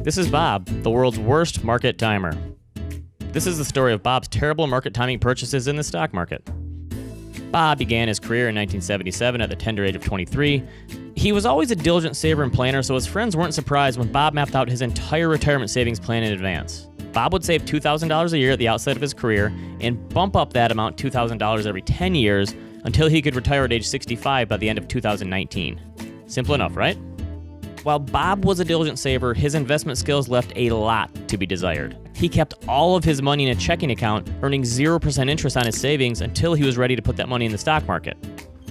This is Bob, the world's worst market timer. This is the story of Bob's terrible market timing purchases in the stock market. Bob began his career in 1977 at the tender age of 23. He was always a diligent saver and planner, so his friends weren't surprised when Bob mapped out his entire retirement savings plan in advance. Bob would save $2,000 a year at the outset of his career and bump up that amount $2,000 every 10 years until he could retire at age 65 by the end of 2019. Simple enough, right? While Bob was a diligent saver, his investment skills left a lot to be desired. He kept all of his money in a checking account, earning 0% interest on his savings until he was ready to put that money in the stock market.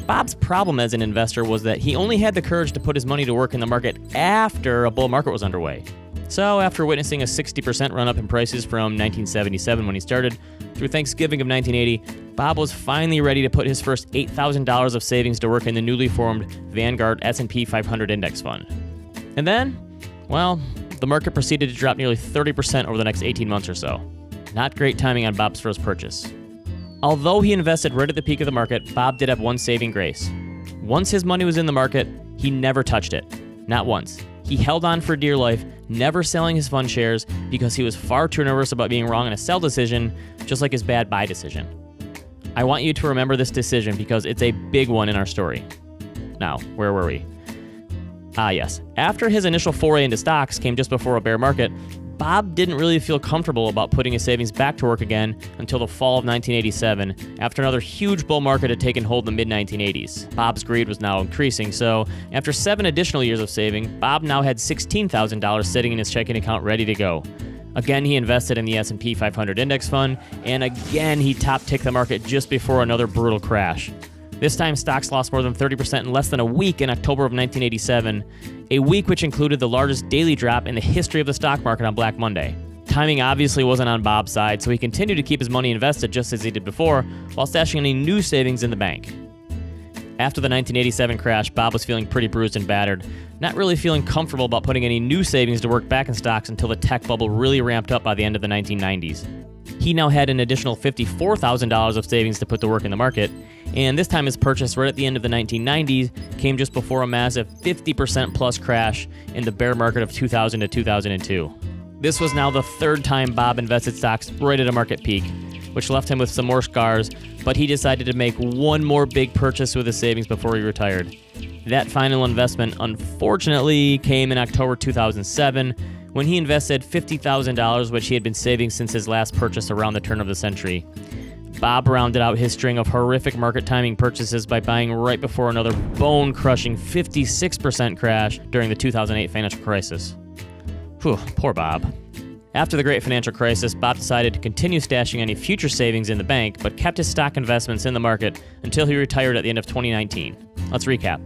Bob's problem as an investor was that he only had the courage to put his money to work in the market after a bull market was underway. So after witnessing a 60% run-up in prices from 1977 when he started through Thanksgiving of 1980, Bob was finally ready to put his first $8,000 of savings to work in the newly formed Vanguard S&P 500 index fund. And then, well, the market proceeded to drop nearly 30% over the next 18 months or so. Not great timing on Bob's first purchase. Although he invested right at the peak of the market, Bob did have one saving grace. Once his money was in the market, he never touched it. Not once. He held on for dear life, never selling his fund shares because he was far too nervous about being wrong in a sell decision, just like his bad buy decision. I want you to remember this decision because it's a big one in our story. Now, where were we? Yes. After his initial foray into stocks came just before a bear market, Bob didn't really feel comfortable about putting his savings back to work again until the fall of 1987, after another huge bull market had taken hold in the mid-1980s. Bob's greed was now increasing, so after 7 additional years of saving, Bob now had $16,000 sitting in his checking account ready to go. Again, he invested in the S&P 500 index fund, and again, he top-ticked the market just before another brutal crash. This time, stocks lost more than 30% in less than a week in October of 1987, a week which included the largest daily drop in the history of the stock market on Black Monday. Timing obviously wasn't on Bob's side, so he continued to keep his money invested just as he did before, while stashing any new savings in the bank. After the 1987 crash, Bob was feeling pretty bruised and battered, not really feeling comfortable about putting any new savings to work back in stocks until the tech bubble really ramped up by the end of the 1990s. He now had an additional $54,000 of savings to put to work in the market, and this time his purchase right at the end of the 1990s came just before a massive 50% plus crash in the bear market of 2000 to 2002. This was now the third time Bob invested stocks right at a market peak, which left him with some more scars, but he decided to make one more big purchase with his savings before he retired. That final investment, unfortunately, came in October 2007, when he invested $50,000, which he had been saving since his last purchase around the turn of the century. Bob rounded out his string of horrific market timing purchases by buying right before another bone-crushing 56% crash during the 2008 financial crisis. Whew, poor Bob. After the great financial crisis, Bob decided to continue stashing any future savings in the bank, but kept his stock investments in the market until he retired at the end of 2019. Let's recap.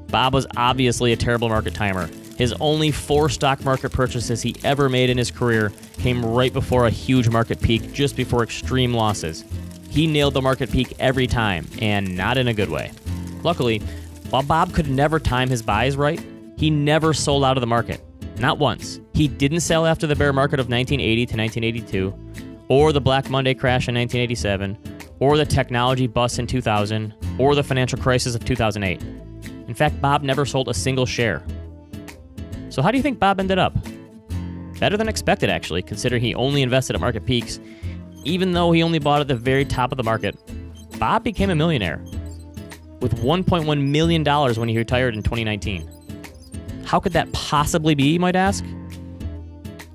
Bob was obviously a terrible market timer. His only 4 stock market purchases he ever made in his career came right before a huge market peak, just before extreme losses. He nailed the market peak every time, and not in a good way. Luckily, while Bob could never time his buys right, he never sold out of the market. Not once. He didn't sell after the bear market of 1980 to 1982, or the Black Monday crash in 1987, or the technology bust in 2000, or the financial crisis of 2008. In fact, Bob never sold a single share. So how do you think Bob ended up? Better than expected, actually, considering he only invested at market peaks. Even though he only bought at the very top of the market, Bob became a millionaire with $1.1 million when he retired in 2019. How could that possibly be, you might ask?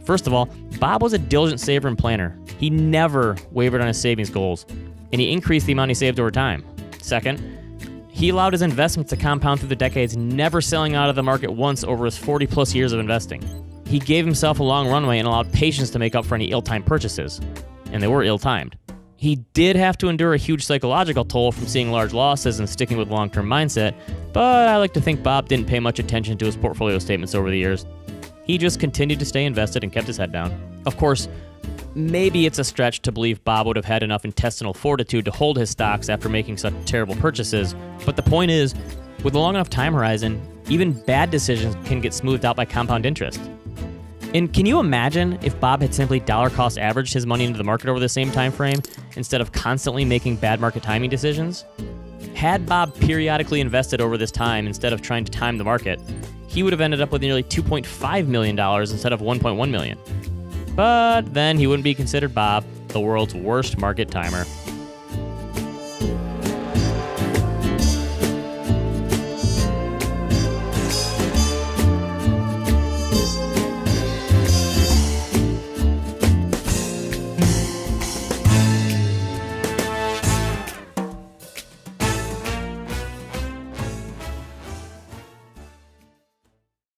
First of all, Bob was a diligent saver and planner. He never wavered on his savings goals, and he increased the amount he saved over time. Second, he allowed his investments to compound through the decades, never selling out of the market once over his 40-plus years of investing. He gave himself a long runway and allowed patience to make up for any ill-timed purchases. And they were ill-timed. He did have to endure a huge psychological toll from seeing large losses and sticking with long-term mindset, but I like to think Bob didn't pay much attention to his portfolio statements over the years. He just continued to stay invested and kept his head down. Of course, maybe it's a stretch to believe Bob would have had enough intestinal fortitude to hold his stocks after making such terrible purchases, but the point is, with a long enough time horizon, even bad decisions can get smoothed out by compound interest. And can you imagine if Bob had simply dollar cost averaged his money into the market over the same time frame instead of constantly making bad market timing decisions? Had Bob periodically invested over this time instead of trying to time the market, he he would have ended up with nearly $2.5 million instead of $1.1 million. But then he wouldn't be considered Bob, the world's worst market timer.